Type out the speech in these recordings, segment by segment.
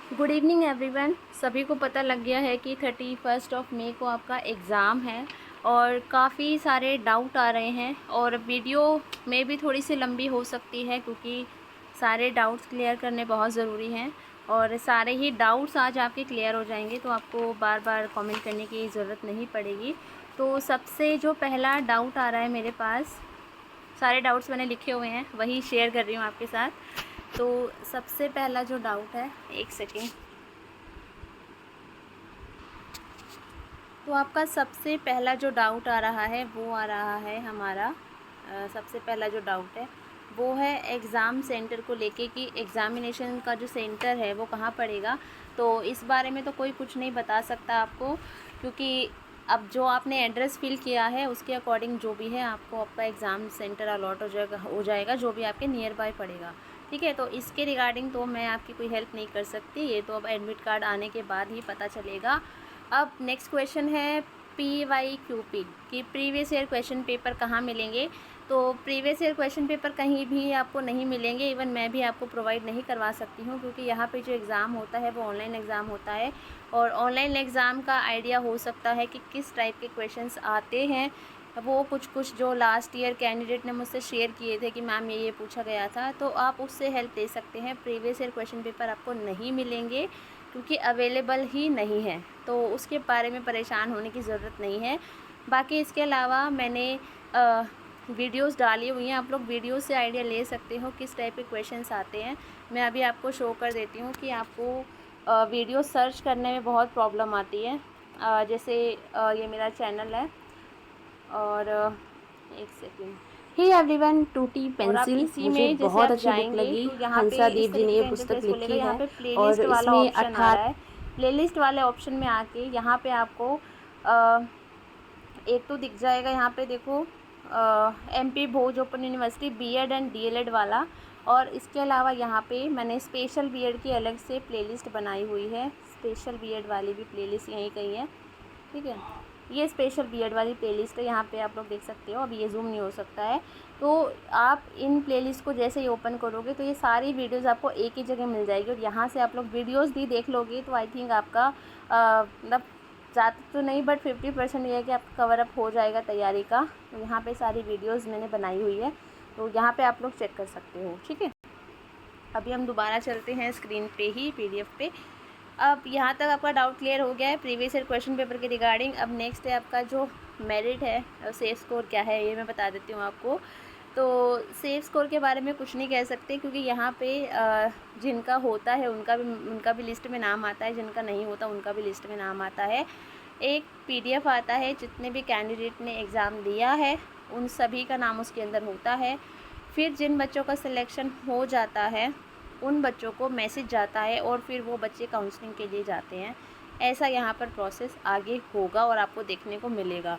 Good evening everyone. सभी को पता लग गया है कि 31 मई को आपका एग्ज़ाम है और काफ़ी सारे डाउट आ रहे हैं और वीडियो में भी थोड़ी सी लंबी हो सकती है क्योंकि सारे डाउट्स क्लियर करने बहुत ज़रूरी हैं और सारे ही डाउट्स आज आपके क्लियर हो जाएंगे तो आपको बार बार कमेंट करने की ज़रूरत नहीं पड़ेगी। तो सबसे जो पहला डाउट आ रहा है मेरे पास, सारे डाउट्स मैंने लिखे हुए हैं वही शेयर कर रही हूँ आपके साथ। तो सबसे पहला जो डाउट है, एक सेकेंड। तो आपका सबसे पहला जो डाउट आ रहा है वो आ रहा है हमारा सबसे पहला जो डाउट है वो है एग्ज़ाम सेंटर को लेके कि एग्ज़ामिनेशन का जो सेंटर है वो कहाँ पड़ेगा। तो इस बारे में तो कोई कुछ नहीं बता सकता आपको, क्योंकि अब जो आपने एड्रेस फिल किया है उसके अकॉर्डिंग जो भी है आपको आपका एग्ज़ाम सेंटर अलॉट हो जाएगा जो भी आपके नियर बाय पड़ेगा। ठीक है, तो इसके रिगार्डिंग तो मैं आपकी कोई हेल्प नहीं कर सकती, ये तो अब एडमिट कार्ड आने के बाद ही पता चलेगा। अब नेक्स्ट क्वेश्चन है PYQP कि प्रीवियस ईयर क्वेश्चन पेपर कहाँ मिलेंगे। तो प्रीवियस ईयर क्वेश्चन पेपर कहीं भी आपको नहीं मिलेंगे, इवन मैं भी आपको प्रोवाइड नहीं करवा सकती हूँ क्योंकि यहाँ पे जो एग्ज़ाम होता है वो ऑनलाइन एग्ज़ाम होता है और ऑनलाइन एग्ज़ाम का आइडिया हो सकता है कि किस टाइप के क्वेश्चंस आते हैं। वो कुछ जो लास्ट ईयर कैंडिडेट ने मुझसे शेयर किए थे कि मैम ये पूछा गया था, तो आप उससे हेल्प ले सकते हैं। प्रीवियस ईयर क्वेश्चन पेपर आपको नहीं मिलेंगे क्योंकि अवेलेबल ही नहीं है, तो उसके बारे में परेशान होने की ज़रूरत नहीं है। बाकी इसके अलावा मैंने वीडियोस डाली हुई हैं, आप लोग वीडियो से आइडिया ले सकते हो किस टाइप के क्वेश्चंस आते हैं। मैं अभी आपको शो कर देती हूँ कि आपको वीडियो सर्च करने में बहुत प्रॉब्लम आती है। जैसे ये मेरा चैनल है और एक सेकेंड। हे एवरीवन, टूटी और आप पेंसिल इसी मुझे में जैसे बहुत आप अच्छी बुक जाएंगे लगी। तो यहाँ पे हंसा इस देव जी ने तरीके ये का पुस्तक इंटरफेस खुलेगा। लिखी यहाँ है पे और प्लेलिस्ट वाला इसमें ऑप्शन आ 18। रहा है। प्लेलिस्ट वाले ऑप्शन में आके यहाँ पे आपको एक तो दिख जाएगा, यहाँ पे देखो MP Bhoj open university BEd and DLEd वाला, और इसके अलावा यहाँ पे मैंने स्पेशल BEd की अलग से प्लेलिस्ट बनाई हुई है। स्पेशल BEd वाली भी प्लेलिस्ट यहीं कहीं है, ठीक है। ये स्पेशल BEd वाली प्लेलिस्ट है, यहाँ पे आप लोग देख सकते हो। अभी ये जूम नहीं हो सकता है, तो आप इन प्लेलिस्ट को जैसे ही ओपन करोगे तो ये सारी वीडियोस आपको एक ही जगह मिल जाएगी और यहाँ से आप लोग वीडियोस भी देख लोगे तो आई थिंक आपका मतलब ज़्यादा तो नहीं बट 50% ये है कि आपका कवर अप हो जाएगा तैयारी का। तो यहाँ पे सारी वीडियोस मैंने बनाई हुई है, तो यहाँ पे आप लोग चेक कर सकते हो, ठीक है। अभी हम दोबारा चलते हैं स्क्रीन पे ही PDF पे। अब यहाँ तक आपका डाउट क्लियर हो गया है प्रीवियस ईयर क्वेश्चन पेपर के रिगार्डिंग। अब नेक्स्ट है आपका जो मेरिट है और सेफ स्कोर क्या है ये मैं बता देती हूँ आपको। तो सेफ स्कोर के बारे में कुछ नहीं कह सकते क्योंकि यहाँ पे जिनका होता है उनका भी लिस्ट में नाम आता है, जिनका नहीं होता उनका भी लिस्ट में नाम आता है। एक PDF आता है, जितने भी कैंडिडेट ने एग्ज़ाम दिया है उन सभी का नाम उसके अंदर होता है। फिर जिन बच्चों का सिलेक्शन हो जाता है उन बच्चों को मैसेज जाता है और फिर वो बच्चे काउंसलिंग के लिए जाते हैं। ऐसा यहाँ पर प्रोसेस आगे होगा और आपको देखने को मिलेगा।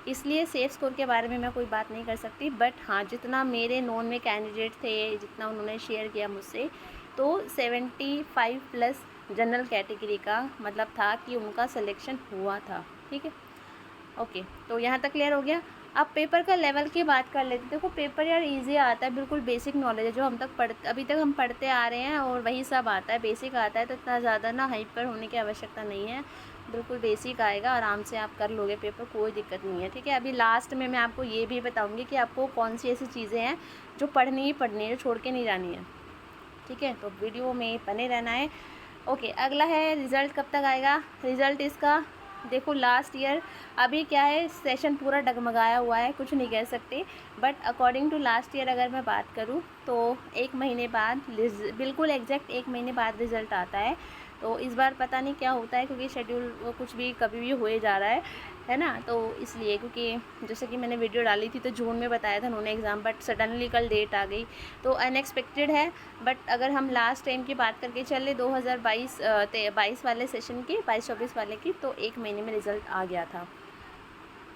इसलिए सेफ स्कोर के बारे में मैं कोई बात नहीं कर सकती, बट हाँ जितना मेरे नोन में कैंडिडेट थे, जितना उन्होंने शेयर किया मुझसे, तो 75+ जनरल कैटेगरी का मतलब था कि उनका सिलेक्शन हुआ था, ठीक है। ओके, तो यहाँ तक क्लियर हो गया। अब पेपर का लेवल की बात कर लेते हैं। देखो पेपर यार इजी आता है, बिल्कुल बेसिक नॉलेज है जो अभी तक हम पढ़ते आ रहे हैं और वही सब आता है, बेसिक आता है। तो इतना ज़्यादा ना हाइपर होने की आवश्यकता नहीं है, बिल्कुल बेसिक आएगा, आराम से आप कर लोगे पेपर, कोई दिक्कत नहीं है, ठीक है। अभी लास्ट में मैं आपको ये भी बताऊँगी कि आपको कौन सी ऐसी चीज़ें हैं जो पढ़नी ही पढ़नी है, जो छोड़ के नहीं जानी है, ठीक है। तो वीडियो में बने रहना है। ओके, अगला है रिज़ल्ट कब तक आएगा। रिज़ल्ट इसका देखो लास्ट ईयर अभी क्या है, सेशन पूरा डगमगाया हुआ है, कुछ नहीं कह सकते, but according to last year अगर मैं बात करूँ तो 1 महीने बाद, बिल्कुल एग्जैक्ट 1 महीने बाद रिज़ल्ट आता है। तो इस बार पता नहीं क्या होता है क्योंकि शेड्यूल कुछ भी कभी भी हुए जा रहा है ना। तो इसलिए क्योंकि जैसे कि मैंने वीडियो डाली थी तो जून में बताया था उन्होंने एग्ज़ाम, बट सडनली कल डेट आ गई तो अनएक्सपेक्टेड है। बट अगर हम लास्ट टाइम की बात करके चले 2022 वाले सेशन की, 22-24 वाले की, तो 1 महीने में रिज़ल्ट आ गया था।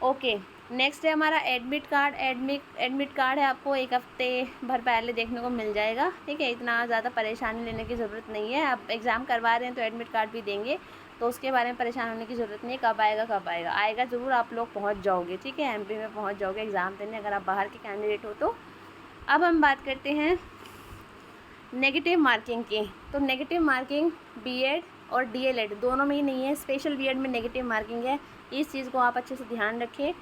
ओके, नेक्स्ट है हमारा एडमिट कार्ड। एडमिट कार्ड है आपको 1 हफ्ते भर पहले देखने को मिल जाएगा, ठीक है। इतना ज़्यादा परेशानी लेने की ज़रूरत नहीं है। आप एग्ज़ाम करवा रहे हैं तो एडमिट कार्ड भी देंगे, तो उसके बारे में परेशान होने की ज़रूरत नहीं है। कब आएगा कब आएगा, आएगा ज़रूर, आप लोग पहुँच जाओगे, ठीक है। MP में पहुँच जाओगे एग्ज़ाम देने अगर आप बाहर के कैंडिडेट हो तो। अब हम बात करते हैं नेगेटिव मार्किंग की, तो नेगेटिव मार्किंग बीएड और डीएलएड दोनों में ही नहीं है, स्पेशल बीएड में नेगेटिव मार्किंग है। इस चीज़ को आप अच्छे से ध्यान रखें।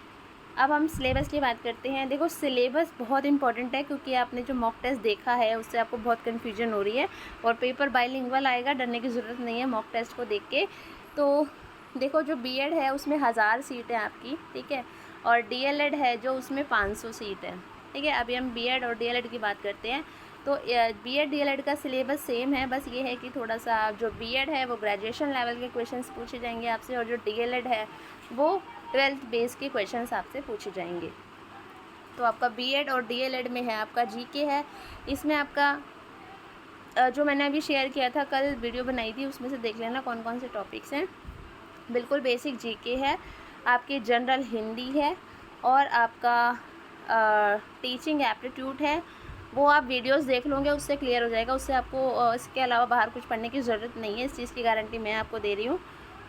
अब हम सिलेबस की बात करते हैं। देखो सिलेबस बहुत इंपॉर्टेंट है, क्योंकि आपने जो मॉक टेस्ट देखा है उससे आपको बहुत कन्फ्यूजन हो रही है, और पेपर बाइलिंगुअल आएगा, डरने की ज़रूरत नहीं है मॉक टेस्ट को देख के। तो देखो जो बीएड है उसमें 1000 सीट है आपकी, ठीक है, और डीएलएड है जो उसमें 500 सीट है, ठीक है। अभी हम बीएड और डीएलएड की बात करते हैं। तो बीएड डीएलएड का सिलेबस सेम है, बस ये है कि थोड़ा सा जो बीएड है वो ग्रेजुएशन लेवल के क्वेश्चंस पूछे जाएंगे आपसे, और जो डीएलएड है वो 12th बेस के क्वेश्चंस आपसे पूछे जाएंगे। तो आपका बीएड और डीएलएड में है आपका जीके है, इसमें आपका जो मैंने अभी शेयर किया था, कल वीडियो बनाई थी, उसमें से देख लेना कौन कौन से टॉपिक्स हैं। बिल्कुल बेसिक जीके है, आपकी जनरल हिंदी है, और आपका टीचिंग एप्टीट्यूड है। वो आप वीडियोस देख लोगे उससे क्लियर हो जाएगा, उससे आपको इसके अलावा बाहर कुछ पढ़ने की ज़रूरत नहीं है, इस चीज़ की गारंटी मैं आपको दे रही हूँ।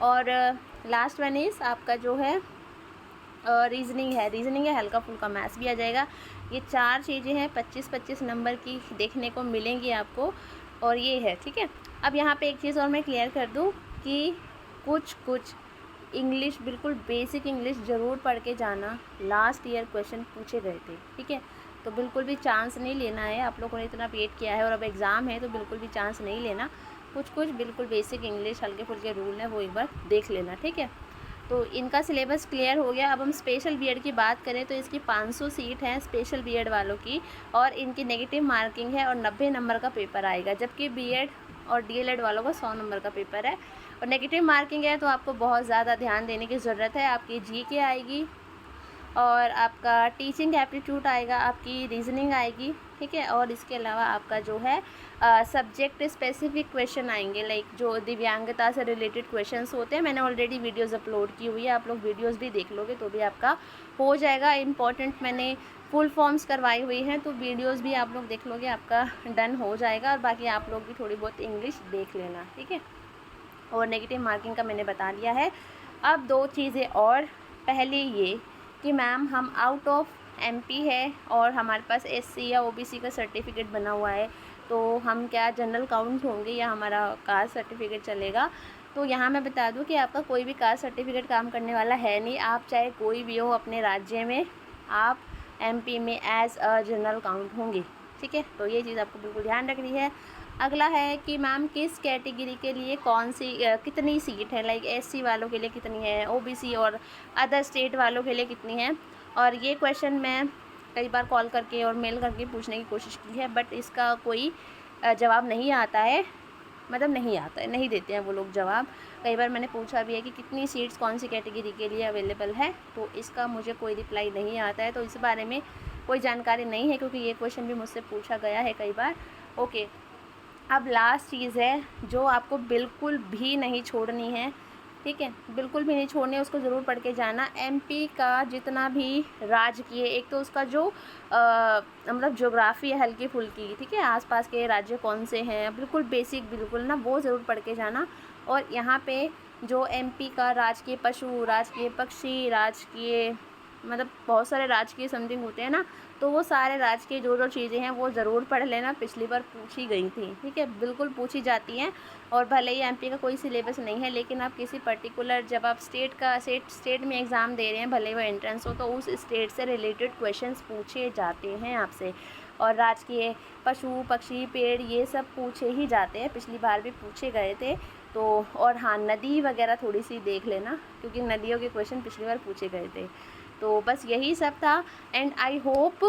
और लास्ट वन इज़ आपका जो है रीजनिंग है, हल्का फुल्का मैथ्स भी आ जाएगा। ये 4 चीज़ें हैं 25-25 नंबर की देखने को मिलेंगी आपको, और ये है, ठीक है। अब यहाँ पे एक चीज़ और मैं क्लियर कर दूँ कि कुछ इंग्लिश, बिल्कुल बेसिक इंग्लिश ज़रूर पढ़ के जाना, लास्ट ईयर क्वेश्चन पूछे गए थे, ठीक है। तो बिल्कुल भी चांस नहीं लेना है, आप लोगों ने इतना वेट किया है और अब एग्ज़ाम है, तो बिल्कुल भी चांस नहीं लेना। कुछ बिल्कुल बेसिक इंग्लिश हल्के फुल्के रूल हैं, वो एक बार देख लेना, ठीक है। तो इनका सिलेबस क्लियर हो गया। अब हम स्पेशल बीएड की बात करें तो इसकी 500 सीट है स्पेशल बीएड वालों की, और इनकी नेगेटिव मार्किंग है, और 90 नंबर का पेपर आएगा, जबकि बीएड और डीएलएड वालों का 100 नंबर का पेपर है, और नेगेटिव मार्किंग है। तो आपको बहुत ज़्यादा ध्यान देने की ज़रूरत है। आपकी जीके आएगी, और आपका टीचिंग एप्टीट्यूड आएगा, आपकी रीजनिंग आएगी, ठीक है, और इसके अलावा आपका जो है सब्जेक्ट स्पेसिफिक क्वेश्चन आएंगे, लाइक जो दिव्यांगता से रिलेटेड क्वेश्चंस होते हैं। मैंने ऑलरेडी वीडियोस अपलोड की हुई है, आप लोग वीडियोस भी देख लोगे तो भी आपका हो जाएगा। इम्पॉर्टेंट मैंने फुल फॉर्म्स करवाई हुई हैं, तो वीडियोस भी आप लोग देख लोगे, आपका डन हो जाएगा। और बाकी आप लोग भी थोड़ी बहुत इंग्लिश देख लेना, ठीक है। और नेगेटिव मार्किंग का मैंने बता दिया है। अब 2 चीज़ें और, पहले ये कि मैम हम आउट ऑफ एमपी है और हमारे पास एससी या ओबीसी का सर्टिफिकेट बना हुआ है, तो हम क्या जनरल काउंट होंगे या हमारा कास्ट सर्टिफिकेट चलेगा? तो यहाँ मैं बता दूँ कि आपका कोई भी कास्ट सर्टिफिकेट काम करने वाला है नहीं। आप चाहे कोई भी हो अपने राज्य में, आप एमपी में एज अ जनरल काउंट होंगे, ठीक है। तो ये चीज़ आपको बिल्कुल ध्यान रखनी है। अगला है कि मैम किस कैटेगरी के लिए कौन सी कितनी सीट है, लाइक एससी वालों के लिए कितनी है, ओबीसी और अदर स्टेट वालों के लिए कितनी है। और ये क्वेश्चन मैं कई बार कॉल करके और मेल करके पूछने की कोशिश की है, बट इसका कोई जवाब नहीं आता है, मतलब नहीं आता है, नहीं देते हैं वो लोग जवाब। कई बार मैंने पूछा भी है कि कितनी सीट्स कौन सी कैटेगरी के लिए अवेलेबल है, तो इसका मुझे कोई रिप्लाई नहीं आता है। तो इस बारे में कोई जानकारी नहीं है, क्योंकि ये क्वेश्चन भी मुझसे पूछा गया है कई बार। ओके, अब लास्ट चीज़ है जो आपको बिल्कुल भी नहीं छोड़नी है, ठीक है, बिल्कुल भी नहीं छोड़नी है, उसको ज़रूर पढ़ के जाना। एमपी का जितना भी राजकीय, एक तो उसका जो मतलब ज्योग्राफी है हल्की फुल्की, ठीक है, आसपास के राज्य कौन से हैं, बिल्कुल बेसिक, बिल्कुल ना, वो ज़रूर पढ़ के जाना। और यहाँ पे जो एमपी का राजकीय पशु, राजकीय पक्षी, राजकीय मतलब बहुत सारे राजकीय समथिंग होते हैं ना, तो वो सारे राजकीय जो चीज़ें हैं वो ज़रूर पढ़ लेना। पिछली बार पूछी गई थी, ठीक है, बिल्कुल पूछी जाती हैं। और भले ही एमपी का कोई सिलेबस नहीं है, लेकिन आप किसी पर्टिकुलर, जब आप स्टेट में एग्ज़ाम दे रहे हैं, भले वो एंट्रेंस हो, तो उस स्टेट से रिलेटेड क्वेश्चंस पूछे जाते हैं आपसे। और राजकीय पशु पक्षी पेड़ ये सब पूछे ही जाते हैं, पिछली बार भी पूछे गए थे। तो और हाँ, नदी वगैरह थोड़ी सी देख लेना, क्योंकि नदियों के क्वेश्चन पिछली बार पूछे गए थे। तो बस यही सब था, एंड आई होप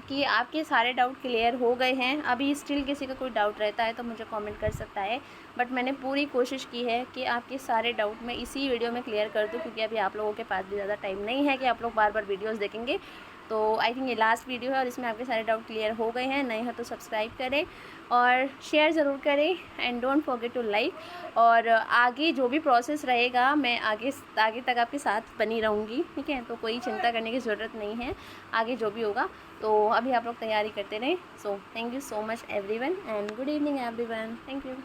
कि आपके सारे डाउट क्लियर हो गए हैं। अभी स्टिल किसी का कोई डाउट रहता है तो मुझे कमेंट कर सकता है, बट मैंने पूरी कोशिश की है कि आपके सारे डाउट मैं इसी वीडियो में क्लियर कर दूं, क्योंकि अभी आप लोगों के पास भी ज़्यादा टाइम नहीं है कि आप लोग बार बार वीडियोस देखेंगे। तो आई थिंक ये लास्ट वीडियो है और इसमें आपके सारे डाउट क्लियर हो गए हैं। नए हो तो सब्सक्राइब करें और शेयर ज़रूर करें, and don't forget to like. और आगे जो भी प्रोसेस रहेगा मैं आगे तक आपके साथ बनी रहूँगी, ठीक है, तो कोई चिंता करने की ज़रूरत नहीं है आगे जो भी होगा। तो अभी आप लोग तैयारी करते रहें। So thank you so much everyone, and good evening everyone. Thank you.